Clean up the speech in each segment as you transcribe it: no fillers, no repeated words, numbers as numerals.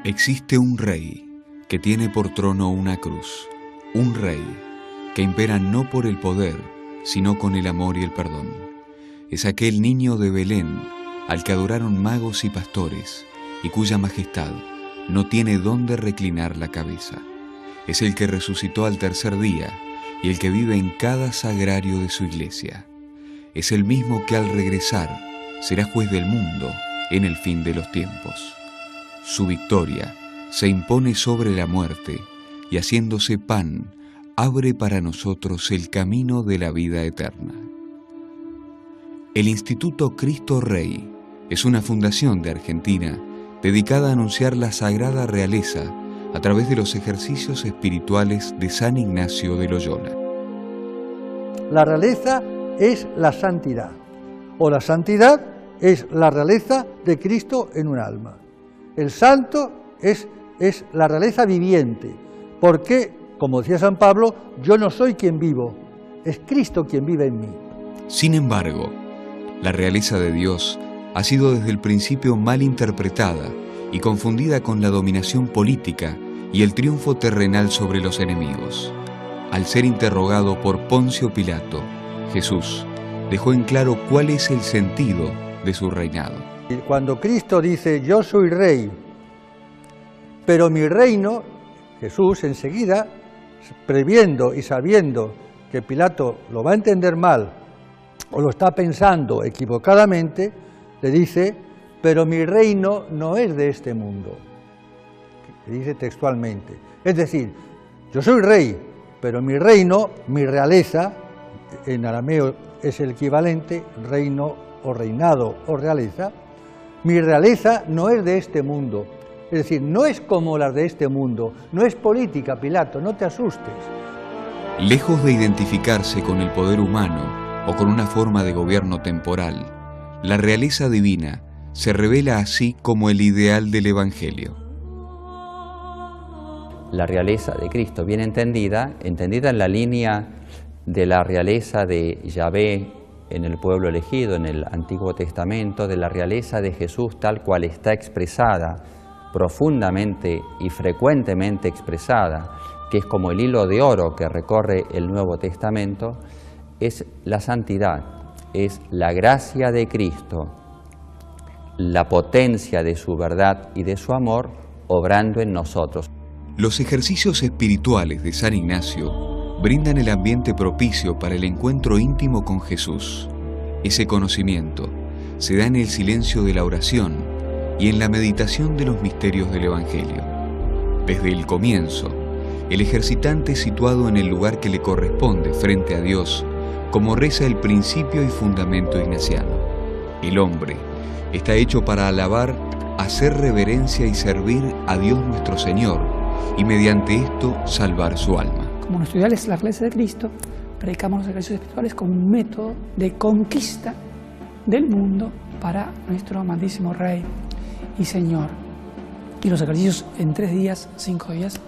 Existe un rey que tiene por trono una cruz, un rey que impera no por el poder, sino con el amor y el perdón. Es aquel niño de Belén al que adoraron magos y pastores y cuya majestad no tiene dónde reclinar la cabeza. Es el que resucitó al tercer día y el que vive en cada sagrario de su iglesia. Es el mismo que al regresar será juez del mundo en el fin de los tiempos. Su victoria se impone sobre la muerte y haciéndose pan, abre para nosotros el camino de la vida eterna. El Instituto Cristo Rey es una fundación de Argentina dedicada a anunciar la sagrada realeza a través de los ejercicios espirituales de San Ignacio de Loyola. La realeza es la santidad, o la santidad es la realeza de Cristo en un alma. El santo es la realeza viviente, porque, como decía San Pablo, yo no soy quien vivo, es Cristo quien vive en mí. Sin embargo, la realeza de Dios ha sido desde el principio mal interpretada y confundida con la dominación política y el triunfo terrenal sobre los enemigos. Al ser interrogado por Poncio Pilato, Jesús dejó en claro cuál es el sentido de su reinado. Cuando Cristo dice, yo soy rey, pero mi reino, Jesús enseguida, previendo y sabiendo que Pilato lo va a entender mal, o lo está pensando equivocadamente, le dice, pero mi reino no es de este mundo. Le dice textualmente. Es decir, yo soy rey, pero mi reino, mi realeza, en arameo es el equivalente, reino o reinado o realeza, mi realeza no es de este mundo. Es decir, no es como las de este mundo, no es política, Pilato, no te asustes. Lejos de identificarse con el poder humano o con una forma de gobierno temporal, la realeza divina se revela así como el ideal del Evangelio. La realeza de Cristo, bien entendida en la línea de la realeza de Yahvé en el pueblo elegido, en el Antiguo Testamento, de la realeza de Jesús tal cual está expresada, profundamente y frecuentemente expresada, que es como el hilo de oro que recorre el Nuevo Testamento, es la santidad, es la gracia de Cristo, la potencia de su verdad y de su amor obrando en nosotros. Los ejercicios espirituales de San Ignacio brindan el ambiente propicio para el encuentro íntimo con Jesús. Ese conocimiento se da en el silencio de la oración y en la meditación de los misterios del Evangelio. Desde el comienzo, el ejercitante situado en el lugar que le corresponde frente a Dios, como reza el principio y fundamento ignaciano. El hombre está hecho para alabar, hacer reverencia y servir a Dios nuestro Señor, y mediante esto salvar su alma. Como nuestro ideal es la realeza de Cristo, predicamos los ejercicios espirituales como un método de conquista del mundo para nuestro amantísimo Rey y Señor. Y los ejercicios en 3 días, 5 días,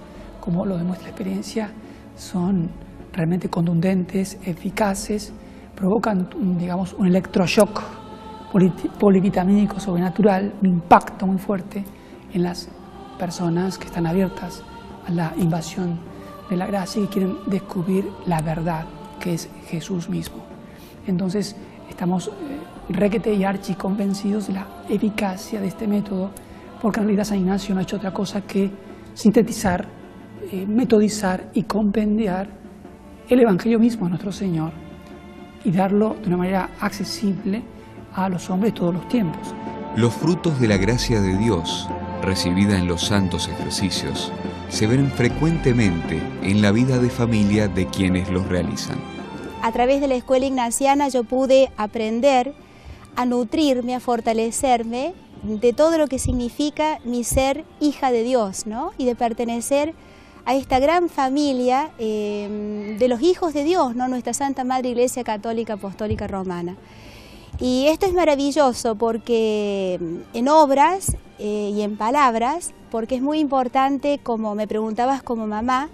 como lo demuestra la experiencia, son realmente contundentes, eficaces, provocan, digamos, un electroshock polivitamínico sobrenatural, un impacto muy fuerte en las personas que están abiertas a la invasión de la gracia y que quieren descubrir la verdad, que es Jesús mismo. Entonces, estamos requete y archi convencidos de la eficacia de este método, porque en realidad San Ignacio no ha hecho otra cosa que sintetizar, metodizar y compendiar el Evangelio mismo de nuestro Señor y darlo de una manera accesible a los hombres de todos los tiempos. Los frutos de la gracia de Dios, recibida en los santos ejercicios, se ven frecuentemente en la vida de familia de quienes los realizan. A través de la escuela ignaciana yo pude aprender a nutrirme, a fortalecerme de todo lo que significa mi ser hija de Dios, ¿no? Y de pertenecer a esta gran familia de los hijos de Dios, ¿no? Nuestra Santa Madre Iglesia Católica Apostólica Romana. Y esto es maravilloso porque en obras y en palabras, porque es muy importante, como me preguntabas como mamá,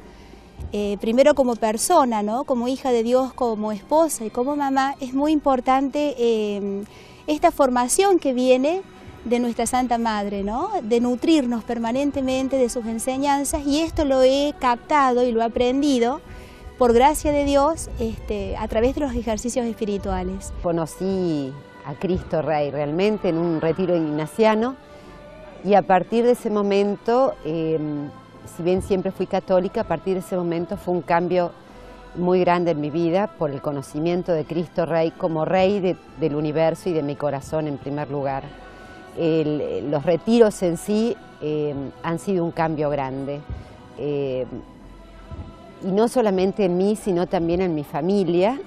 primero como persona, ¿no? Como hija de Dios, como esposa y como mamá, es muy importante esta formación que viene de nuestra Santa Madre, ¿no? De nutrirnos permanentemente de sus enseñanzas, y esto lo he captado y lo he aprendido por gracia de Dios a través de los ejercicios espirituales. Conocí a Cristo Rey realmente en un retiro ignaciano, y a partir de ese momento, si bien siempre fui católica, a partir de ese momento fue un cambio muy grande en mi vida por el conocimiento de Cristo Rey como Rey del universo y de mi corazón en primer lugar. Los retiros en sí han sido un cambio grande, y no solamente en mí, sino también en mi familia.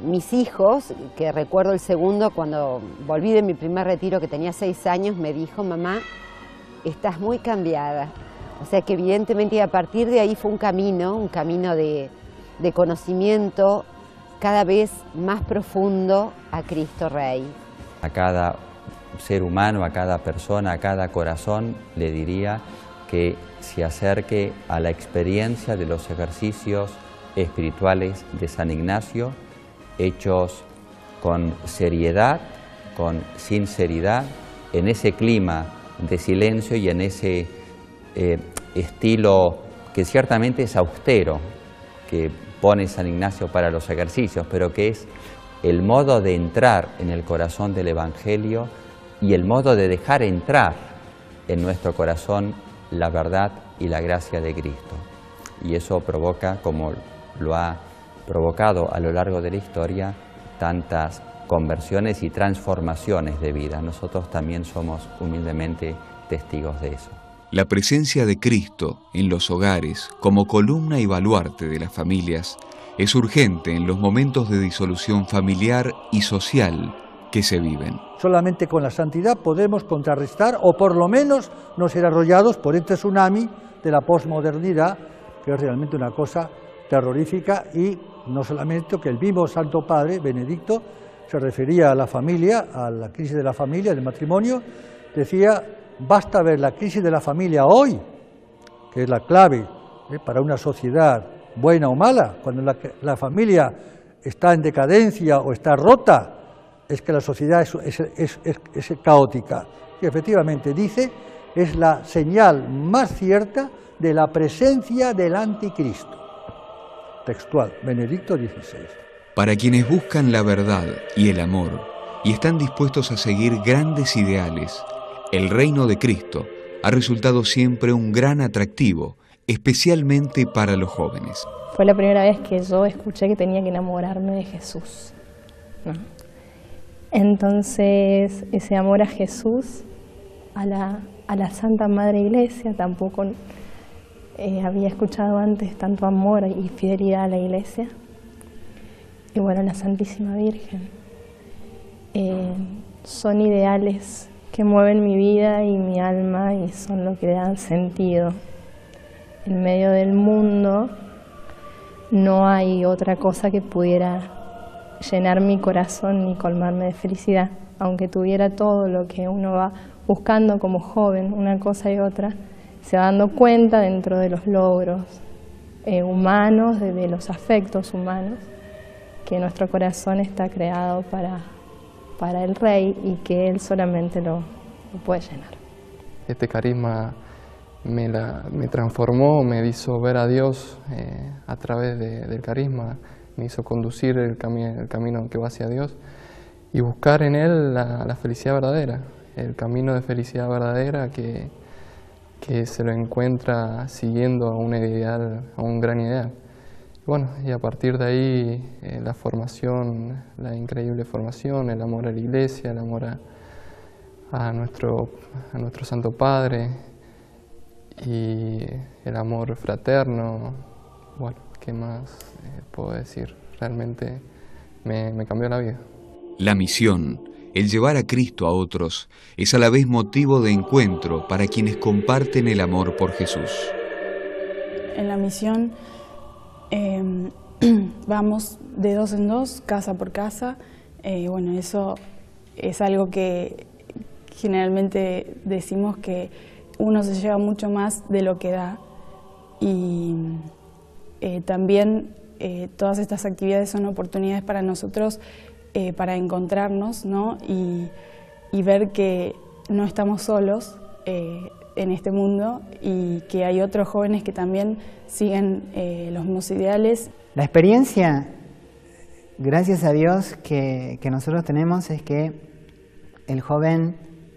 Mis hijos, que recuerdo el segundo, cuando volví de mi primer retiro que tenía 6 años, me dijo: mamá, estás muy cambiada. O sea que evidentemente, y a partir de ahí fue un camino de conocimiento cada vez más profundo a Cristo Rey. A cada ser humano, a cada persona, a cada corazón, le diría que se acerque a la experiencia de los ejercicios espirituales de San Ignacio, hechos con seriedad, con sinceridad, en ese clima de silencio y en ese estilo que ciertamente es austero, que pone San Ignacio para los ejercicios, pero que es el modo de entrar en el corazón del Evangelio y el modo de dejar entrar en nuestro corazón la verdad y la gracia de Cristo. Y eso provoca, como lo ha provocado a lo largo de la historia, tantas conversiones y transformaciones de vida. Nosotros también somos humildemente testigos de eso. La presencia de Cristo en los hogares, como columna y baluarte de las familias, es urgente en los momentos de disolución familiar y social que se viven. Solamente con la santidad podemos contrarrestar, o por lo menos no ser arrollados por este tsunami de la posmodernidad, que es realmente una cosa terrorífica. Y no solamente que el mismo Santo Padre, Benedicto, se refería a la familia, a la crisis de la familia, del matrimonio, decía: basta ver la crisis de la familia hoy, que es la clave para una sociedad buena o mala. Cuando la familia está en decadencia o está rota, es que la sociedad es caótica. Y efectivamente, dice, es la señal más cierta de la presencia del anticristo. Textual, Benedicto XVI. Para quienes buscan la verdad y el amor y están dispuestos a seguir grandes ideales, el reino de Cristo ha resultado siempre un gran atractivo, especialmente para los jóvenes. Fue la primera vez que yo escuché que tenía que enamorarme de Jesús, ¿no? Entonces, ese amor a Jesús, a la Santa Madre Iglesia, tampoco había escuchado antes tanto amor y fidelidad a la Iglesia. Y bueno, la Santísima Virgen. Son ideales que mueven mi vida y mi alma y son lo que dan sentido. En medio del mundo no hay otra cosa que pudiera llenar mi corazón ni colmarme de felicidad. Aunque tuviera todo lo que uno va buscando como joven, una cosa y otra, se va dando cuenta dentro de los logros humanos, de los afectos humanos, que nuestro corazón está creado para el Rey y que Él solamente lo puede llenar. Este carisma me transformó, me hizo ver a Dios a través del carisma, me hizo conducir el camino que va hacia Dios y buscar en Él la felicidad verdadera, el camino de felicidad verdadera que se lo encuentra siguiendo a un ideal, a un gran ideal. Bueno, y a partir de ahí la formación, la increíble formación, el amor a la Iglesia, el amor a nuestro Santo Padre y el amor fraterno. Bueno, ¿qué más puedo decir? Realmente me cambió la vida. La misión, el llevar a Cristo a otros, es a la vez motivo de encuentro para quienes comparten el amor por Jesús. En la misión vamos de 2 en 2, casa por casa. Bueno, eso es algo que generalmente decimos que uno se lleva mucho más de lo que da. Y también todas estas actividades son oportunidades para nosotros para encontrarnos, ¿no? Y y ver que no estamos solos en este mundo y que hay otros jóvenes que también siguen los mismos ideales. La experiencia, gracias a Dios, que nosotros tenemos es que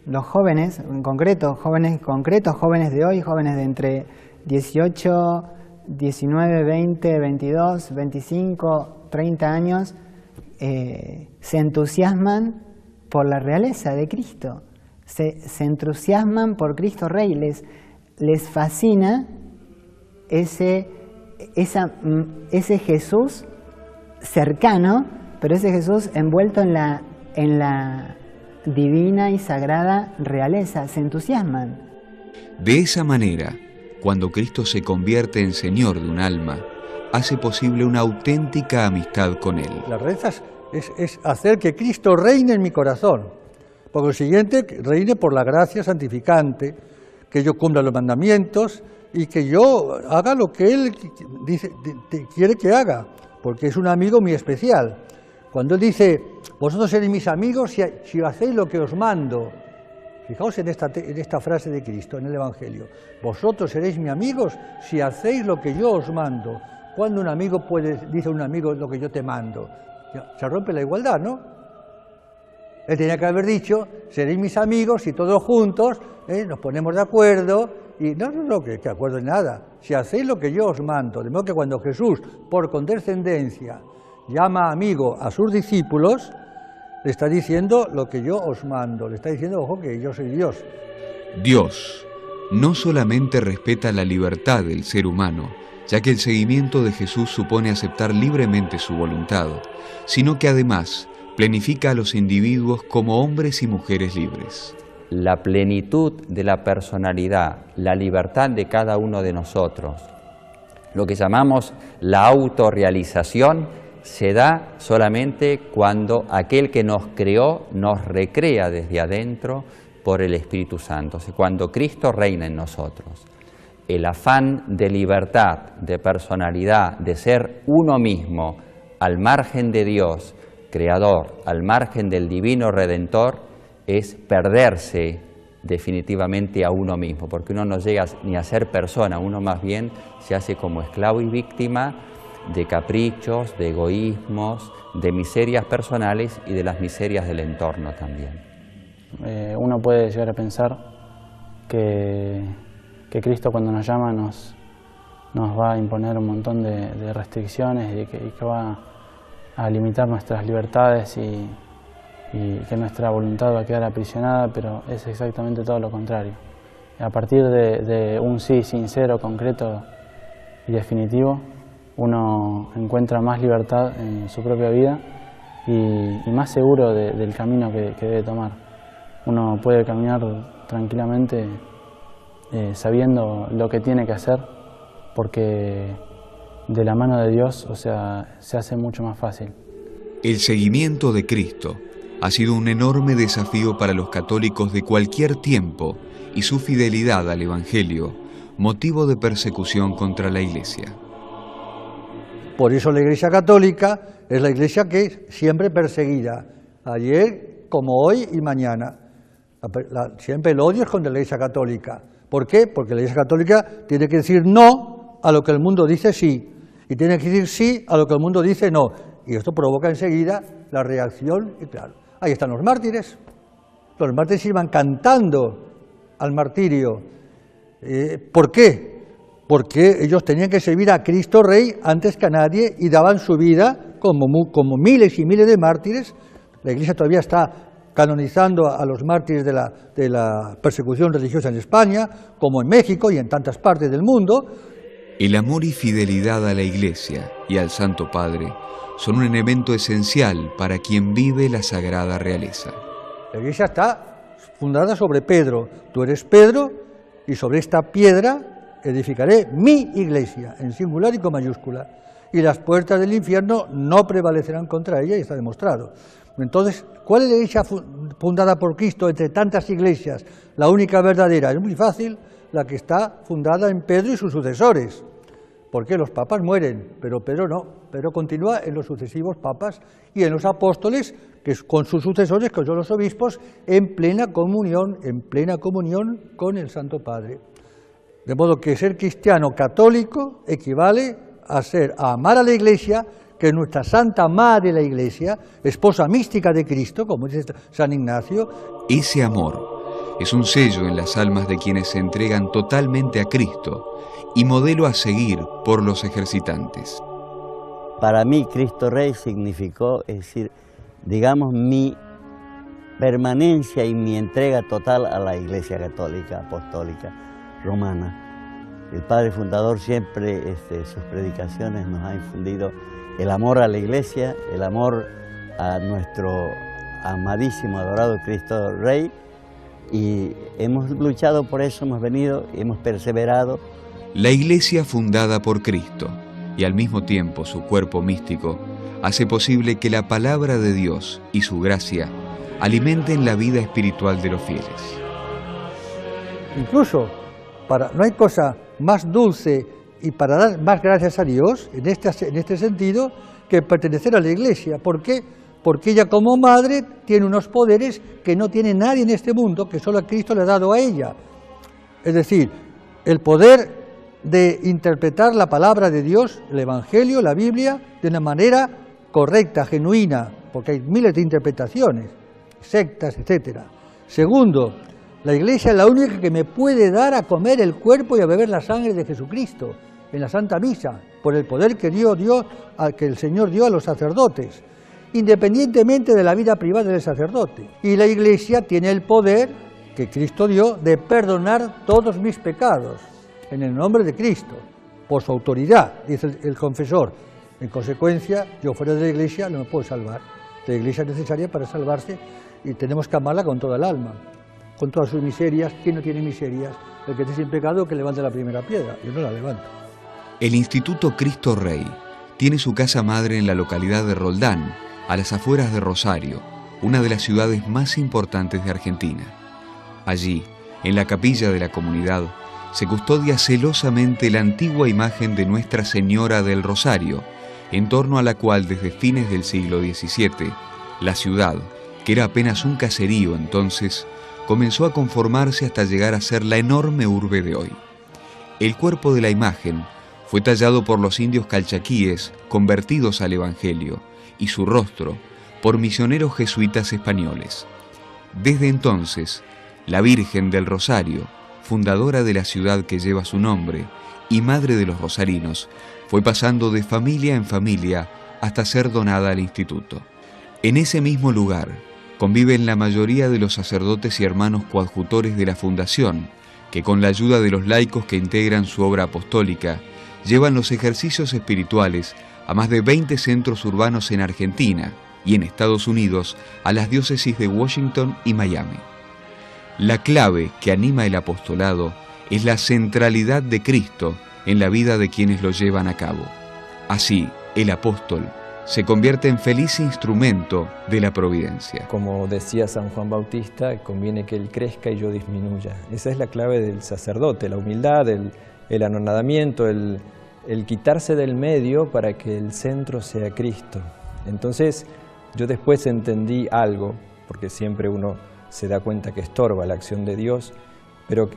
los jóvenes, en concreto, jóvenes de hoy, jóvenes de entre 18, 19, 20, 22, 25, 30 años, se entusiasman por la realeza de Cristo, se entusiasman por Cristo Rey, les fascina ese Jesús cercano, pero ese Jesús envuelto en la divina y sagrada realeza, se entusiasman. De esa manera, cuando Cristo se convierte en Señor de un alma, hace posible una auténtica amistad con Él. La realeza es hacer que Cristo reine en mi corazón. Por consiguiente, reine por la gracia santificante, que yo cumpla los mandamientos y que yo haga lo que Él quiere que haga, porque es un amigo muy especial. Cuando Él dice, vosotros seréis mis amigos si hacéis lo que os mando. Fijaos en esta frase de Cristo, en el Evangelio. Vosotros seréis mis amigos si hacéis lo que yo os mando. Cuando un amigo dice a un amigo lo que yo te mando, se rompe la igualdad, ¿no? Él tenía que haber dicho, seréis mis amigos y todos juntos nos ponemos de acuerdo. Y no, que acuerdo en nada. Si hacéis lo que yo os mando. De modo que cuando Jesús, por condescendencia, llama amigo a sus discípulos, le está diciendo lo que yo os mando. Le está diciendo, ojo, que yo soy Dios. Dios no solamente respeta la libertad del ser humano, ya que el seguimiento de Jesús supone aceptar libremente su voluntad, sino que además plenifica a los individuos como hombres y mujeres libres. La plenitud de la personalidad, la libertad de cada uno de nosotros, lo que llamamos la autorrealización, se da solamente cuando aquel que nos creó nos recrea desde adentro por el Espíritu Santo, o sea, cuando Cristo reina en nosotros. El afán de libertad, de personalidad, de ser uno mismo al margen de Dios, Creador, al margen del Divino Redentor, es perderse definitivamente a uno mismo, porque uno no llega ni a ser persona, uno más bien se hace como esclavo y víctima de caprichos, de egoísmos, de miserias personales y de las miserias del entorno también. Uno puede llegar a pensar que Cristo cuando nos llama nos va a imponer un montón de restricciones y que va a limitar nuestras libertades y que nuestra voluntad va a quedar aprisionada, pero es exactamente todo lo contrario. A partir de un sí sincero, concreto y definitivo, uno encuentra más libertad en su propia vida y más seguro del camino que debe tomar. Uno puede caminar tranquilamente sabiendo lo que tiene que hacer, porque de la mano de Dios, o sea, se hace mucho más fácil. El seguimiento de Cristo ha sido un enorme desafío para los católicos de cualquier tiempo y su fidelidad al Evangelio, motivo de persecución contra la Iglesia. Por eso la Iglesia católica es la Iglesia que es siempre perseguida, ayer como hoy y mañana. Siempre el odio es contra la Iglesia católica. ¿Por qué? Porque la Iglesia católica tiene que decir no a lo que el mundo dice sí, y tiene que decir sí a lo que el mundo dice no. Y esto provoca enseguida la reacción, y claro, ahí están los mártires. Los mártires iban cantando al martirio. ¿Por qué? Porque ellos tenían que servir a Cristo Rey antes que a nadie y daban su vida como miles y miles de mártires. La Iglesia todavía está canonizando a los mártires de la persecución religiosa en España, como en México y en tantas partes del mundo. El amor y fidelidad a la Iglesia y al Santo Padre son un elemento esencial para quien vive la sagrada realeza. La Iglesia está fundada sobre Pedro. Tú eres Pedro y sobre esta piedra edificaré mi Iglesia, en singular y con mayúscula. Y las puertas del infierno no prevalecerán contra ella, y está demostrado. Entonces, ¿cuál es la Iglesia fundada por Cristo entre tantas iglesias? La única verdadera, es muy fácil, la que está fundada en Pedro y sus sucesores. porque los papas mueren, pero Pedro no. Pedro continúa en los sucesivos papas y en los apóstoles, que con sus sucesores, que son los obispos, en plena comunión con el Santo Padre. De modo que ser cristiano católico equivale a amar a la Iglesia, que es nuestra Santa Madre la Iglesia, esposa mística de Cristo, como dice San Ignacio. Ese amor es un sello en las almas de quienes se entregan totalmente a Cristo y modelo a seguir por los ejercitantes. Para mí Cristo Rey significó, es decir, digamos, mi permanencia y mi entrega total a la Iglesia Católica, Apostólica, Romana. El Padre Fundador siempre, sus predicaciones nos ha infundido el amor a la Iglesia, el amor a nuestro amadísimo, adorado Cristo Rey, y hemos luchado por eso, hemos venido, hemos perseverado. La Iglesia fundada por Cristo y al mismo tiempo su cuerpo místico hace posible que la palabra de Dios y su gracia alimenten la vida espiritual de los fieles. Incluso, no hay cosa más dulce y para dar más gracias a Dios, en este sentido, que pertenecer a la Iglesia. ¿Por qué? Porque ella como madre tiene unos poderes que no tiene nadie en este mundo, que solo Cristo le ha dado a ella. Es decir, el poder de interpretar la palabra de Dios, el Evangelio, la Biblia, de una manera correcta, genuina, porque hay miles de interpretaciones, sectas, etc. Segundo, la Iglesia es la única que me puede dar a comer el cuerpo y a beber la sangre de Jesucristo en la Santa Misa, por el poder que que el Señor dio a los sacerdotes, independientemente de la vida privada del sacerdote. Y la Iglesia tiene el poder que Cristo dio de perdonar todos mis pecados, en el nombre de Cristo, por su autoridad, dice el confesor. En consecuencia, yo fuera de la Iglesia no me puedo salvar. La Iglesia es necesaria para salvarse y tenemos que amarla con toda el alma, con todas sus miserias. ¿Quién no tiene miserias? El que esté sin pecado, que levante la primera piedra. Yo no la levanto. El Instituto Cristo Rey tiene su casa madre en la localidad de Roldán, a las afueras de Rosario, una de las ciudades más importantes de Argentina. Allí, en la capilla de la comunidad, se custodia celosamente la antigua imagen de Nuestra Señora del Rosario, en torno a la cual desde fines del siglo XVII, la ciudad, que era apenas un caserío entonces, comenzó a conformarse hasta llegar a ser la enorme urbe de hoy. El cuerpo de la imagen fue tallado por los indios calchaquíes convertidos al Evangelio y su rostro por misioneros jesuitas españoles. Desde entonces, la Virgen del Rosario, fundadora de la ciudad que lleva su nombre y madre de los rosarinos, fue pasando de familia en familia hasta ser donada al instituto. En ese mismo lugar conviven la mayoría de los sacerdotes y hermanos coadjutores de la fundación, que con la ayuda de los laicos que integran su obra apostólica, llevan los ejercicios espirituales a más de 20 centros urbanos en Argentina y en Estados Unidos a las diócesis de Washington y Miami. La clave que anima el apostolado es la centralidad de Cristo en la vida de quienes lo llevan a cabo. Así, el apóstol se convierte en feliz instrumento de la providencia. Como decía San Juan Bautista, conviene que él crezca y yo disminuya. Esa es la clave del sacerdote, la humildad, el anonadamiento, el quitarse del medio para que el centro sea Cristo. Entonces, yo después entendí algo, porque siempre uno se da cuenta que estorba la acción de Dios, pero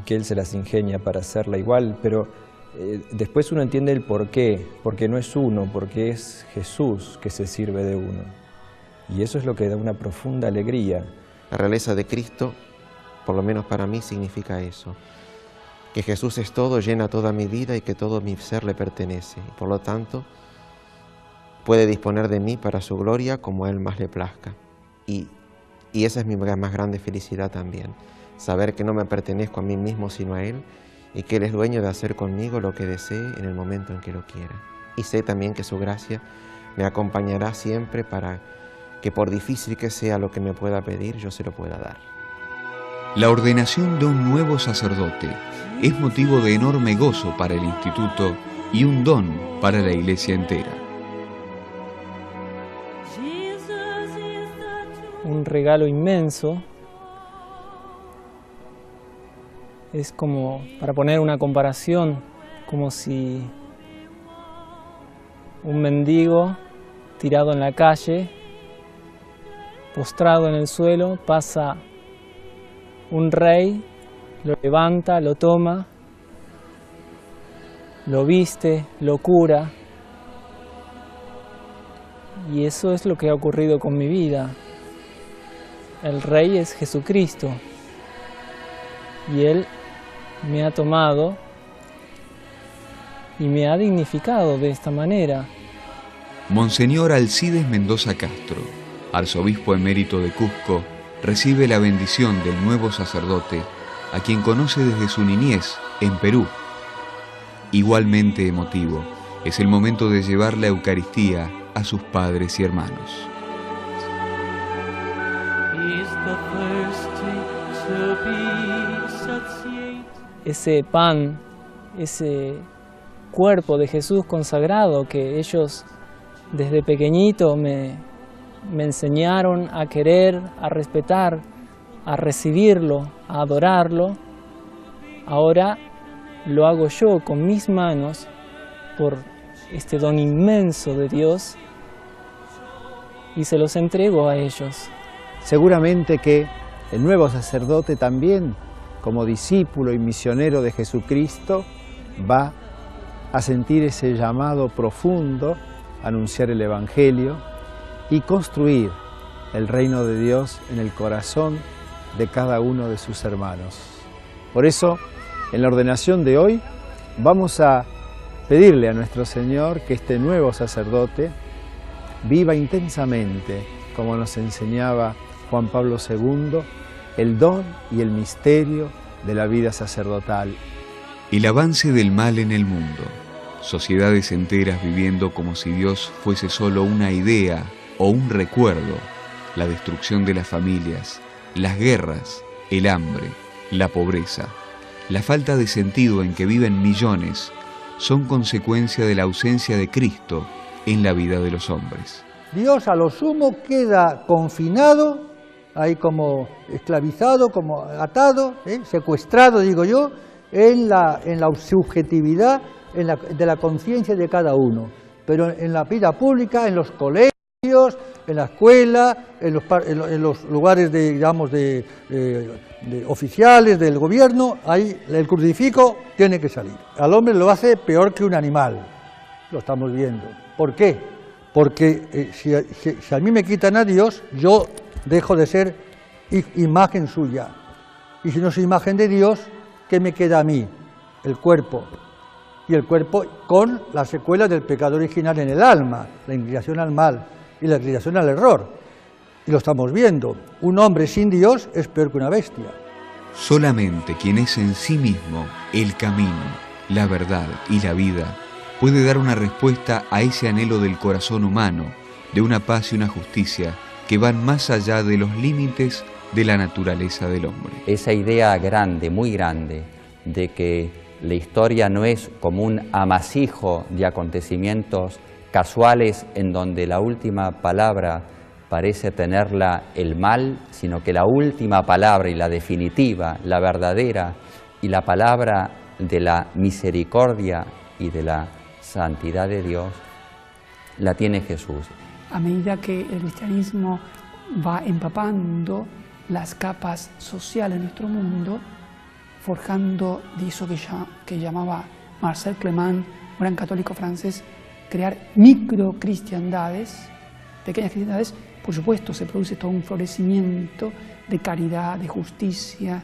que Él se las ingenia para hacerla igual, pero después uno entiende el por qué, porque no es uno, porque es Jesús que se sirve de uno. Y eso es lo que da una profunda alegría. La realeza de Cristo, por lo menos para mí, significa eso, que Jesús es todo, llena toda mi vida y que todo mi ser le pertenece. Y por lo tanto, puede disponer de mí para su gloria como a Él más le plazca. Y esa es mi más grande felicidad también, saber que no me pertenezco a mí mismo sino a Él y que Él es dueño de hacer conmigo lo que desee en el momento en que lo quiera. Y sé también que su gracia me acompañará siempre para que por difícil que sea lo que me pueda pedir, yo se lo pueda dar. La ordenación de un nuevo sacerdote es motivo de enorme gozo para el instituto y un don para la Iglesia entera. Un regalo inmenso. Es como, para poner una comparación, como si un mendigo tirado en la calle, postrado en el suelo, pasa un rey, lo levanta, lo toma, lo viste, lo cura. Y eso es lo que ha ocurrido con mi vida. El Rey es Jesucristo y Él me ha tomado y me ha dignificado de esta manera. Monseñor Alcides Mendoza Castro, arzobispo emérito de Cusco, recibe la bendición del nuevo sacerdote, a quien conoce desde su niñez en Perú. Igualmente emotivo, es el momento de llevar la Eucaristía a sus padres y hermanos. Ese pan, ese cuerpo de Jesús consagrado que ellos desde pequeñito me enseñaron a querer, a respetar, a recibirlo, a adorarlo, ahora lo hago yo con mis manos por este don inmenso de Dios y se los entrego a ellos. Seguramente que el nuevo sacerdote también, como discípulo y misionero de Jesucristo, va a sentir ese llamado profundo, a anunciar el Evangelio y construir el reino de Dios en el corazón de cada uno de sus hermanos. Por eso, en la ordenación de hoy, vamos a pedirle a nuestro Señor que este nuevo sacerdote viva intensamente, como nos enseñaba Juan Pablo II, el don y el misterio de la vida sacerdotal. El avance del mal en el mundo, sociedades enteras viviendo como si Dios fuese solo una idea o un recuerdo, la destrucción de las familias, las guerras, el hambre, la pobreza, la falta de sentido en que viven millones, son consecuencia de la ausencia de Cristo en la vida de los hombres. Dios a lo sumo queda confinado, ahí como esclavizado, como atado, secuestrado, digo yo, en la subjetividad de la conciencia de cada uno. Pero en la vida pública, en los colegios, en la escuela, en los lugares de, digamos, de oficiales del gobierno, ahí el crucifijo tiene que salir. Al hombre lo hace peor que un animal, lo estamos viendo. ¿Por qué? Porque si a mí me quitan a Dios, yo dejo de ser imagen suya. Y si no soy imagen de Dios, ¿qué me queda a mí? El cuerpo. Y el cuerpo con las secuelas del pecado original en el alma, la inclinación al mal y la inclinación al error. Y lo estamos viendo. Un hombre sin Dios es peor que una bestia. Solamente quien es en sí mismo el camino, la verdad y la vida puede dar una respuesta a ese anhelo del corazón humano, de una paz y una justicia que van más allá de los límites de la naturaleza del hombre. Esa idea grande, muy grande, de que la historia no es como un amasijo de acontecimientos casuales en donde la última palabra parece tenerla el mal, sino que la última palabra y la definitiva, la verdadera y la palabra de la misericordia y de la santidad de Dios, la tiene Jesús. A medida que el cristianismo va empapando las capas sociales de nuestro mundo, forjando de eso que llamaba Marcel Clement, un gran católico francés, crear microcristiandades, pequeñas cristiandades, por supuesto se produce todo un florecimiento de caridad, de justicia,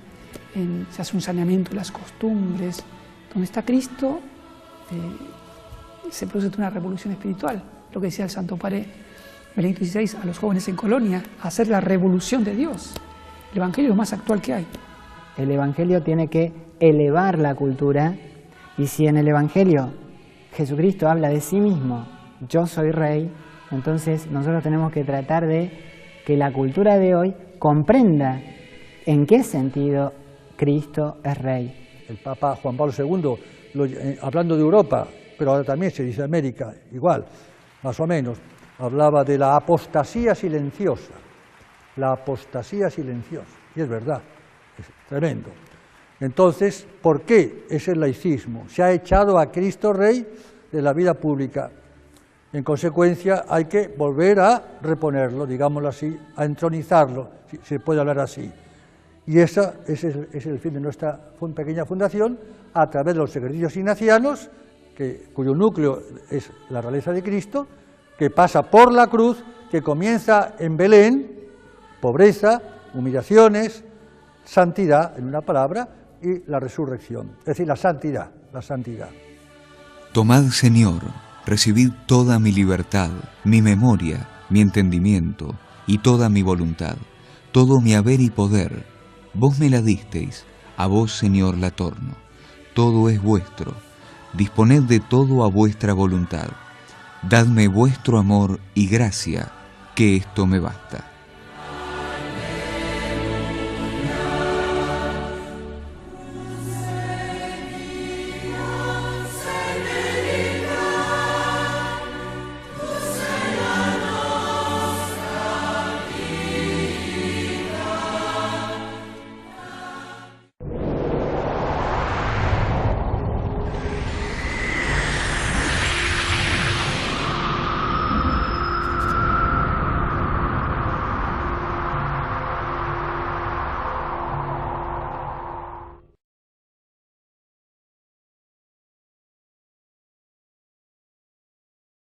se hace un saneamiento de las costumbres. Donde está Cristo, se produce una revolución espiritual, lo que decía el Santo Padre Benedicto XVI a los jóvenes en Colonia, hacer la revolución de Dios. El Evangelio es lo más actual que hay. El Evangelio tiene que elevar la cultura, y si en el Evangelio Jesucristo habla de sí mismo, yo soy rey, entonces nosotros tenemos que tratar de que la cultura de hoy comprenda en qué sentido Cristo es rey. El Papa Juan Pablo II, hablando de Europa, pero ahora también se dice América, igual, más o menos, hablaba de la apostasía silenciosa. La apostasía silenciosa, y es verdad, es tremendo. Entonces, ¿por qué es el laicismo? Se ha echado a Cristo Rey de la vida pública. En consecuencia, hay que volver a reponerlo, digámoslo así, a entronizarlo, si se puede hablar así. Y ese es el fin de nuestra pequeña fundación, a través de los ejercicios ignacianos, cuyo núcleo es la realeza de Cristo, que pasa por la cruz, que comienza en Belén, pobreza, humillaciones, santidad, en una palabra, y la resurrección, es decir, la santidad, la santidad. Tomad, Señor, recibid toda mi libertad, mi memoria, mi entendimiento y toda mi voluntad, todo mi haber y poder. Vos me la disteis, a vos, Señor, la torno. Todo es vuestro, disponed de todo a vuestra voluntad. Dadme vuestro amor y gracia, que esto me basta.